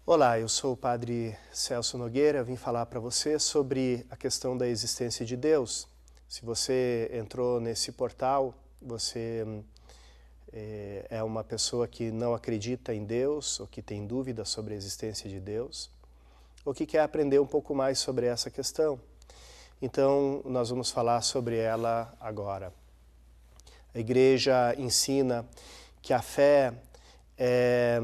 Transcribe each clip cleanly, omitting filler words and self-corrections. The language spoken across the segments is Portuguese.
Olá, eu sou o Padre Celso Nogueira, eu vim falar para você sobre a questão da existência de Deus. Se você entrou nesse portal, você é uma pessoa que não acredita em Deus, ou que tem dúvidas sobre a existência de Deus, ou que quer aprender um pouco mais sobre essa questão. Então, nós vamos falar sobre ela agora. A Igreja ensina que a fé é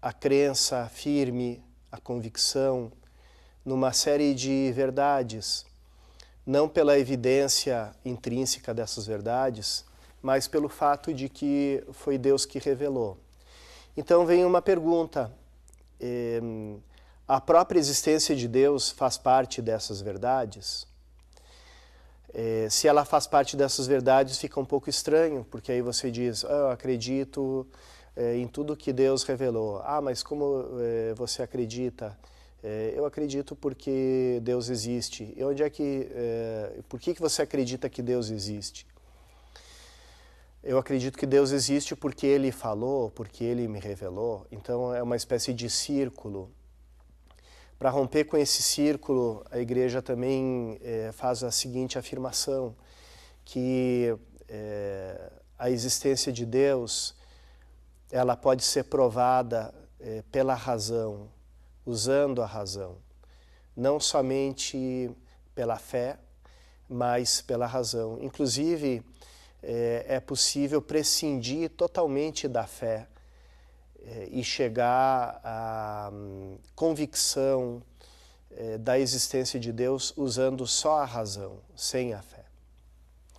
a crença firme, a convicção numa série de verdades, não pela evidência intrínseca dessas verdades, mas pelo fato de que foi Deus que revelou. Então vem uma pergunta, a própria existência de Deus faz parte dessas verdades? Se ela faz parte dessas verdades, fica um pouco estranho, porque aí você diz, eu acredito em tudo que Deus revelou. Ah, mas como você acredita? Eu acredito porque Deus existe. E onde é que, por que você acredita que Deus existe? Eu acredito que Deus existe porque Ele falou, porque Ele me revelou. Então é uma espécie de círculo. Para romper com esse círculo, a Igreja também faz a seguinte afirmação, que a existência de Deus ela pode ser provada pela razão, usando a razão. Não somente pela fé, mas pela razão. Inclusive, é possível prescindir totalmente da fé e chegar à convicção da existência de Deus usando só a razão, sem a fé.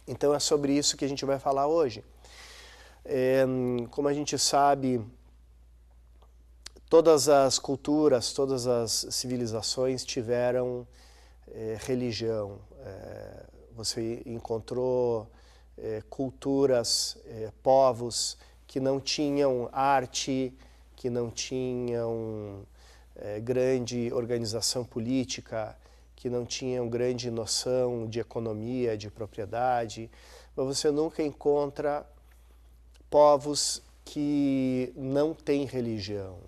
Então é sobre isso que a gente vai falar hoje. Como a gente sabe, todas as culturas, todas as civilizações tiveram religião. Você encontrou culturas, povos que não tinham arte, que não tinham grande organização política, que não tinham grande noção de economia, de propriedade, mas você nunca encontra povos que não têm religião.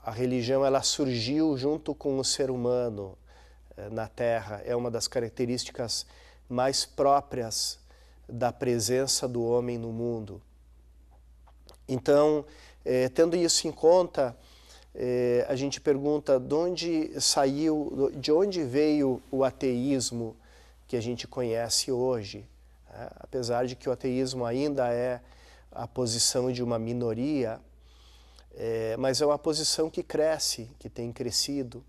A religião ela surgiu junto com o ser humano na Terra, é uma das características mais próprias da presença do homem no mundo. Então, tendo isso em conta, a gente pergunta de onde veio o ateísmo que a gente conhece hoje? Apesar de que o ateísmo ainda é a posição de uma minoria, mas é uma posição que cresce, que tem crescido.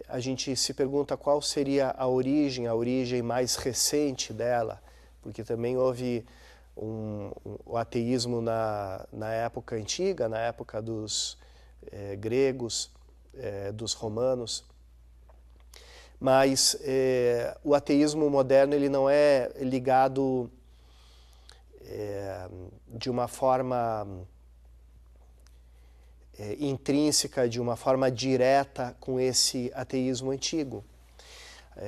A gente se pergunta qual seria a origem mais recente dela, porque também houve o ateísmo na época antiga, na época dos gregos, dos romanos. Mas o ateísmo moderno ele não é ligado de uma forma intrínseca, de uma forma direta com esse ateísmo antigo.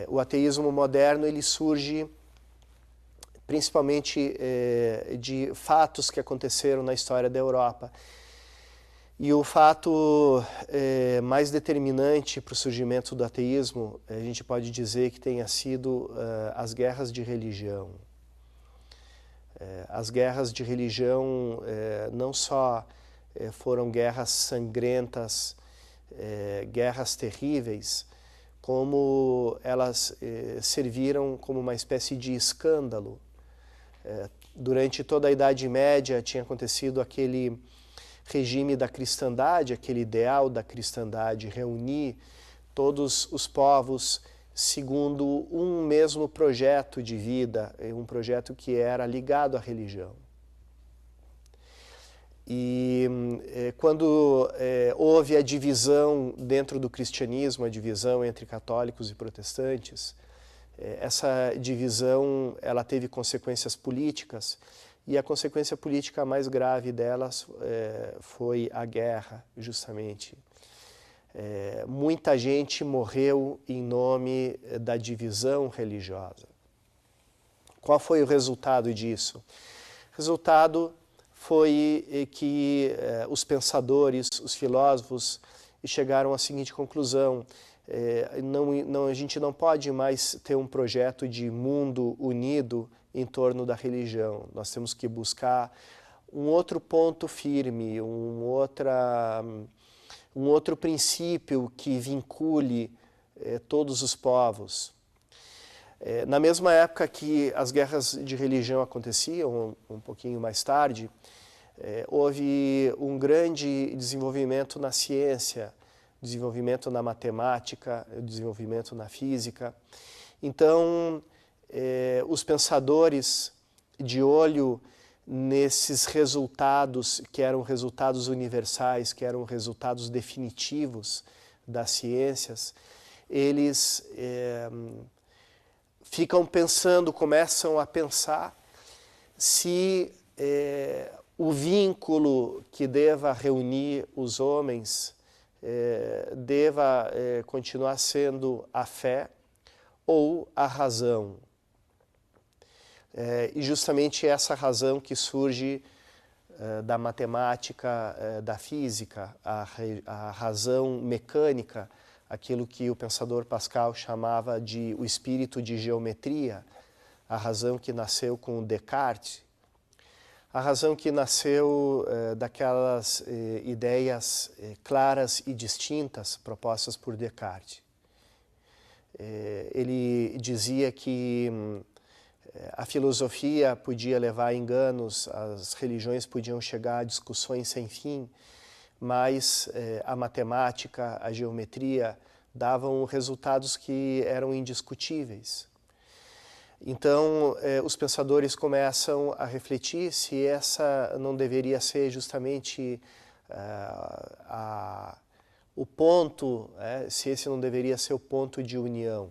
O ateísmo moderno ele surge principalmente de fatos que aconteceram na história da Europa. E o fato mais determinante para o surgimento do ateísmo, a gente pode dizer que tenha sido as guerras de religião. As guerras de religião não só foram guerras sangrentas, guerras terríveis, como elas serviram como uma espécie de escândalo. Durante toda a Idade Média tinha acontecido aquele regime da cristandade, aquele ideal da cristandade, reunir todos os povos segundo um mesmo projeto de vida, um projeto que era ligado à religião. E quando houve a divisão dentro do cristianismo, a divisão entre católicos e protestantes, essa divisão ela teve consequências políticas, e a consequência política mais grave delas foi a guerra, justamente. Muita gente morreu em nome da divisão religiosa. Qual foi o resultado disso? O resultado foi que os pensadores, os filósofos, chegaram à seguinte conclusão: a gente não pode mais ter um projeto de mundo unido em torno da religião. Nós temos que buscar um outro ponto firme, um outro princípio que vincule todos os povos. Na mesma época que as guerras de religião aconteciam, um pouquinho mais tarde, houve um grande desenvolvimento na ciência, desenvolvimento na matemática, desenvolvimento na física. Então, os pensadores, de olho nesses resultados, que eram resultados universais, que eram resultados definitivos das ciências, eles ficam pensando, começam a pensar se o vínculo que deva reunir os homens deva continuar sendo a fé ou a razão. E justamente essa razão que surge da matemática, da física, a razão mecânica, aquilo que o pensador Pascal chamava de o espírito de geometria, a razão que nasceu com Descartes, a razão que nasceu daquelas ideias claras e distintas propostas por Descartes. Ele dizia que a filosofia podia levar a enganos, as religiões podiam chegar a discussões sem fim, mas a matemática, a geometria davam resultados que eram indiscutíveis. Então, os pensadores começam a refletir se essa não deveria ser justamente o ponto, se esse não deveria ser o ponto de união.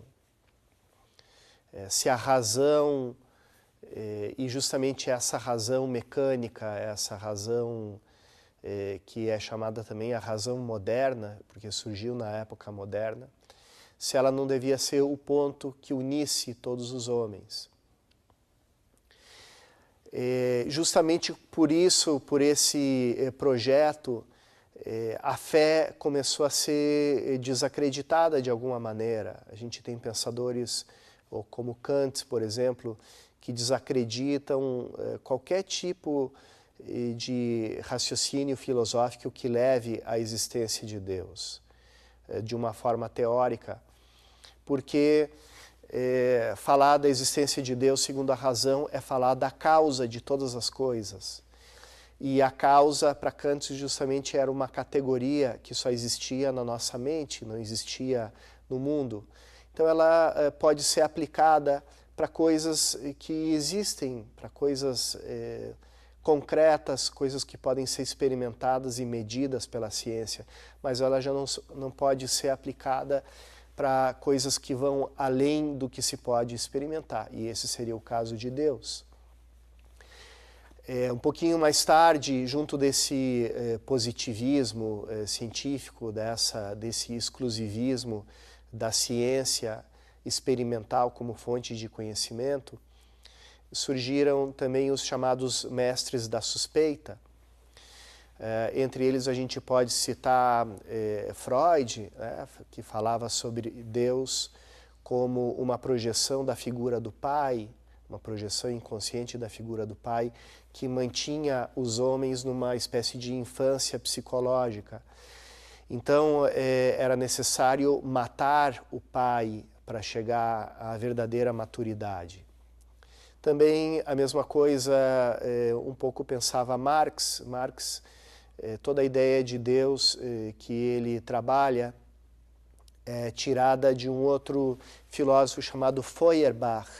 Se a razão, e justamente essa razão mecânica, essa razão que é chamada também a razão moderna, porque surgiu na época moderna, se ela não devia ser o ponto que unisse todos os homens. Justamente por isso, por esse projeto, a fé começou a ser desacreditada de alguma maneira. A gente tem pensadores como Kant, por exemplo, que desacreditam qualquer tipo de raciocínio filosófico que leve à existência de Deus, de uma forma teórica, porque falar da existência de Deus segundo a razão é falar da causa de todas as coisas. E a causa, para Kant, justamente era uma categoria que só existia na nossa mente, não existia no mundo. Então ela pode ser aplicada para coisas que existem, para coisas concretas, coisas que podem ser experimentadas e medidas pela ciência, mas ela já não pode ser aplicada para coisas que vão além do que se pode experimentar, e esse seria o caso de Deus. Um pouquinho mais tarde, junto desse positivismo científico, desse exclusivismo da ciência experimental como fonte de conhecimento, surgiram também os chamados mestres da suspeita. Entre eles a gente pode citar Freud, que falava sobre Deus como uma projeção da figura do pai, uma projeção inconsciente da figura do pai, que mantinha os homens numa espécie de infância psicológica. Então era necessário matar o pai para chegar à verdadeira maturidade. Também a mesma coisa um pouco pensava Marx. Marx, toda a ideia de Deus que ele trabalha é tirada de um outro filósofo chamado Feuerbach.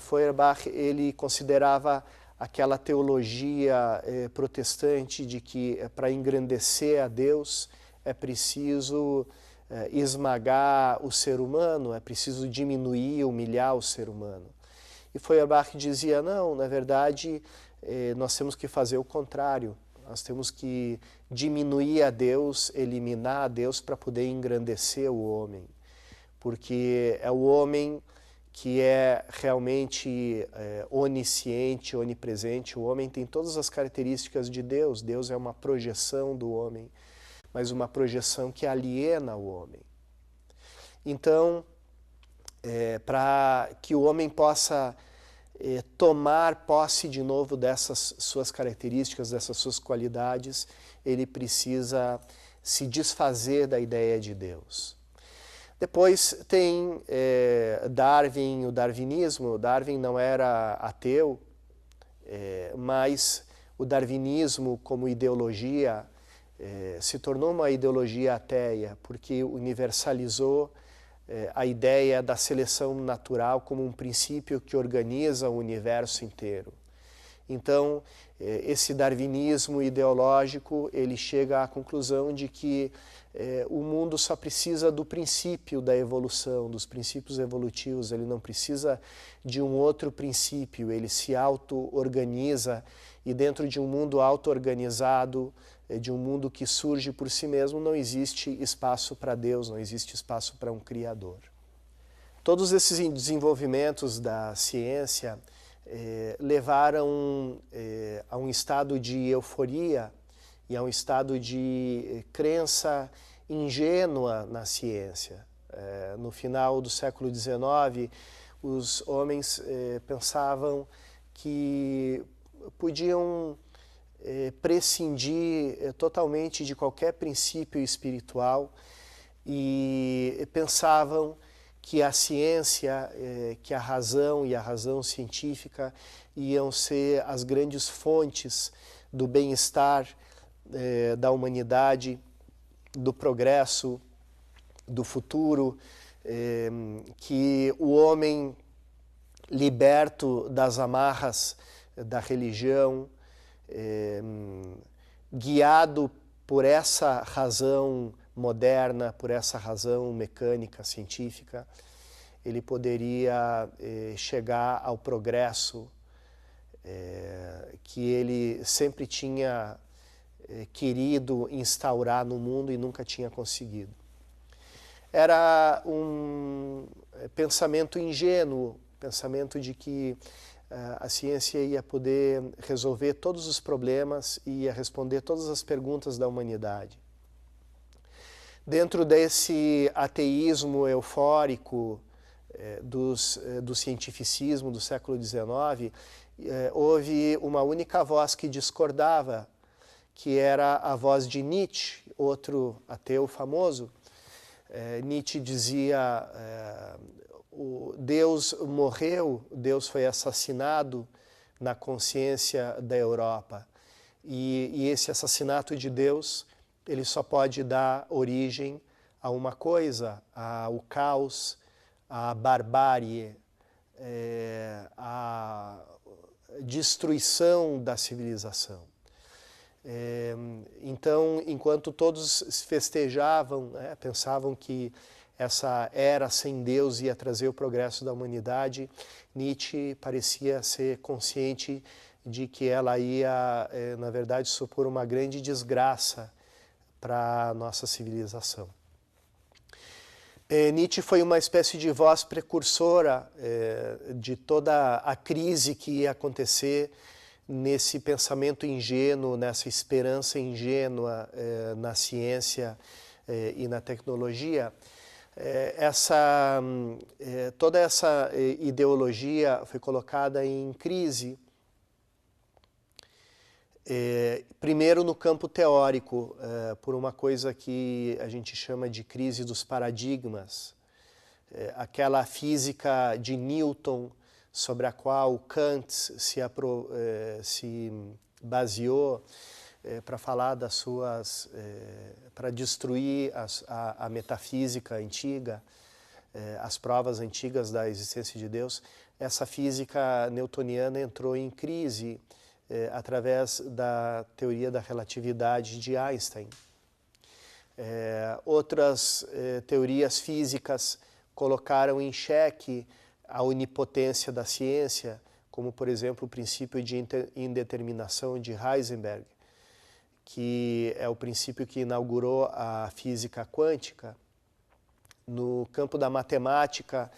Feuerbach, ele considerava aquela teologia protestante de que para engrandecer a Deus é preciso esmagar o ser humano, é preciso diminuir, humilhar o ser humano. E Feuerbach dizia, não, na verdade, nós temos que fazer o contrário. Nós temos que diminuir a Deus, eliminar a Deus para poder engrandecer o homem. Porque é o homem que é realmente onisciente, onipresente. O homem tem todas as características de Deus. Deus é uma projeção do homem, mas uma projeção que aliena o homem. Então, para que o homem possa tomar posse de novo dessas suas características, dessas suas qualidades, ele precisa se desfazer da ideia de Deus. Depois tem Darwin, o darwinismo. Darwin não era ateu, mas o darwinismo como ideologia se tornou uma ideologia ateia, porque universalizou a ideia da seleção natural como um princípio que organiza o universo inteiro. Então, esse darwinismo ideológico, ele chega à conclusão de que o mundo só precisa do princípio da evolução, dos princípios evolutivos. Ele não precisa de um outro princípio, ele se auto-organiza, e dentro de um mundo auto-organizado, de um mundo que surge por si mesmo, não existe espaço para Deus, não existe espaço para um Criador. Todos esses desenvolvimentos da ciência levaram a um estado de euforia e a um estado de crença ingênua na ciência. No final do século XIX, os homens pensavam que podiam prescindir totalmente de qualquer princípio espiritual e pensavam que a ciência, que a razão e a razão científica iam ser as grandes fontes do bem-estar da humanidade, do progresso, do futuro, que o homem liberto das amarras da religião, guiado por essa razão moderna, por essa razão mecânica, científica, ele poderia chegar ao progresso que ele sempre tinha querido instaurar no mundo e nunca tinha conseguido. Era um pensamento ingênuo, pensamento de que a ciência ia poder resolver todos os problemas e ia responder todas as perguntas da humanidade. Dentro desse ateísmo eufórico do cientificismo do século XIX, houve uma única voz que discordava, que era a voz de Nietzsche, outro ateu famoso. Nietzsche dizia: Deus morreu, Deus foi assassinado na consciência da Europa. E esse assassinato de Deus, ele só pode dar origem a uma coisa, ao caos, à barbárie, à destruição da civilização. Então, enquanto todos festejavam, pensavam que essa era sem Deus ia trazer o progresso da humanidade, Nietzsche parecia ser consciente de que ela ia, na verdade, supor uma grande desgraça para a nossa civilização. Nietzsche foi uma espécie de voz precursora de toda a crise que ia acontecer nesse pensamento ingênuo, nessa esperança ingênua na ciência e na tecnologia. Toda essa ideologia foi colocada em crise, primeiro no campo teórico, por uma coisa que a gente chama de crise dos paradigmas, aquela física de Newton sobre a qual Kant se baseou para falar das suas, para destruir a metafísica antiga, as provas antigas da existência de Deus. Essa física newtoniana entrou em crise através da teoria da relatividade de Einstein. Outras teorias físicas colocaram em xeque a onipotência da ciência, como, por exemplo, o princípio de indeterminação de Heisenberg, que é o princípio que inaugurou a física quântica. No campo da matemática,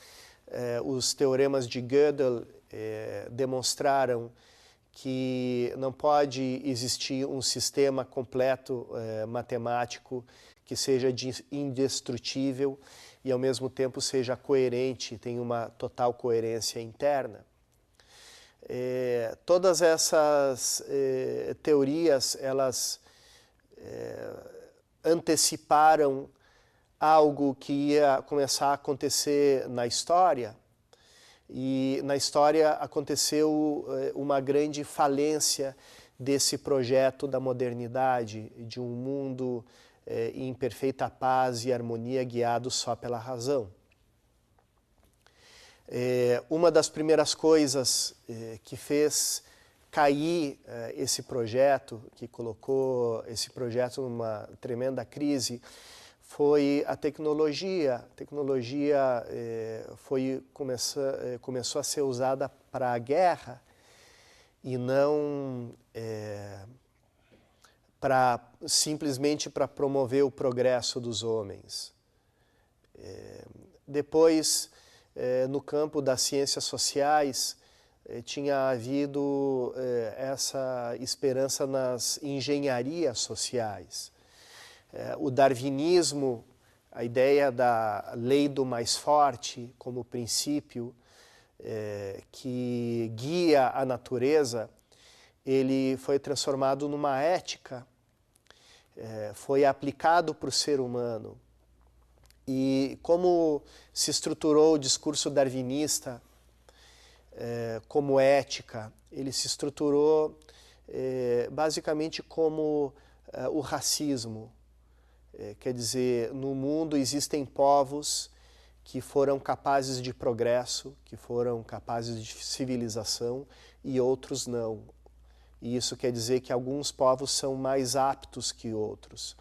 os teoremas de Gödel demonstraram que não pode existir um sistema completo matemático que seja indestrutível e ao mesmo tempo seja coerente, tenha uma total coerência interna. Todas essas teorias, elas anteciparam algo que ia começar a acontecer na história, e na história aconteceu uma grande falência desse projeto da modernidade, de um mundo em perfeita paz e harmonia guiado só pela razão. Uma das primeiras coisas que fez cair esse projeto, que colocou esse projeto numa tremenda crise, foi a tecnologia. A tecnologia começou a ser usada para a guerra e não simplesmente para promover o progresso dos homens. Depois, no campo das ciências sociais, tinha havido essa esperança nas engenharias sociais. O darwinismo, a ideia da lei do mais forte como princípio que guia a natureza, ele foi transformado numa ética, foi aplicado para o ser humano. E como se estruturou o discurso darwinista como ética, ele se estruturou basicamente como o racismo. Quer dizer, no mundo existem povos que foram capazes de progresso, que foram capazes de civilização e outros não. E isso quer dizer que alguns povos são mais aptos que outros.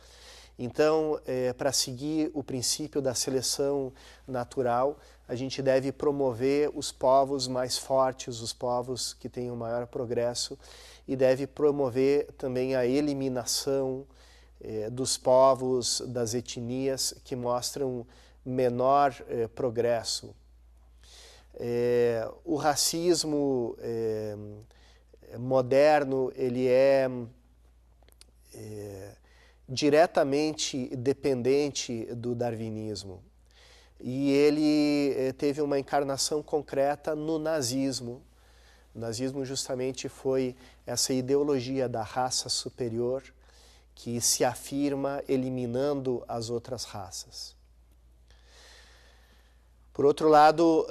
Então, para seguir o princípio da seleção natural, a gente deve promover os povos mais fortes, os povos que têm um maior progresso, e deve promover também a eliminação dos povos, das etnias que mostram menor progresso. O racismo moderno, ele é diretamente dependente do darwinismo. E ele teve uma encarnação concreta no nazismo. O nazismo justamente foi essa ideologia da raça superior que se afirma eliminando as outras raças. Por outro lado,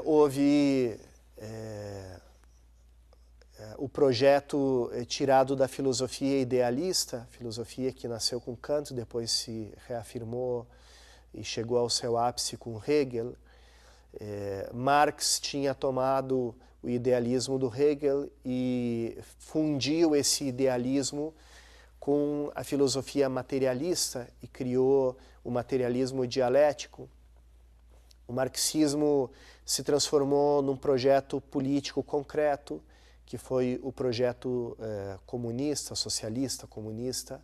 houve o projeto tirado da filosofia idealista, filosofia que nasceu com Kant, depois se reafirmou e chegou ao seu ápice com Hegel. Marx tinha tomado o idealismo do Hegel e fundiu esse idealismo com a filosofia materialista e criou o materialismo dialético. O marxismo se transformou num projeto político concreto, que foi o projeto comunista, socialista, comunista,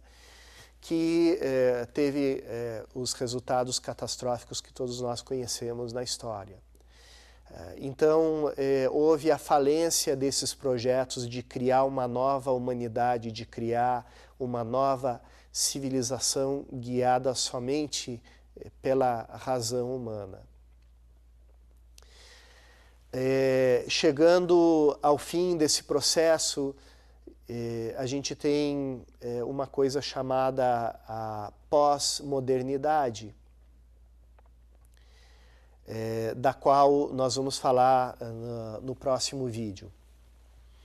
que teve os resultados catastróficos que todos nós conhecemos na história. Então, houve a falência desses projetos de criar uma nova humanidade, de criar uma nova civilização guiada somente pela razão humana. Chegando ao fim desse processo, a gente tem uma coisa chamada a pós-modernidade, da qual nós vamos falar no próximo vídeo.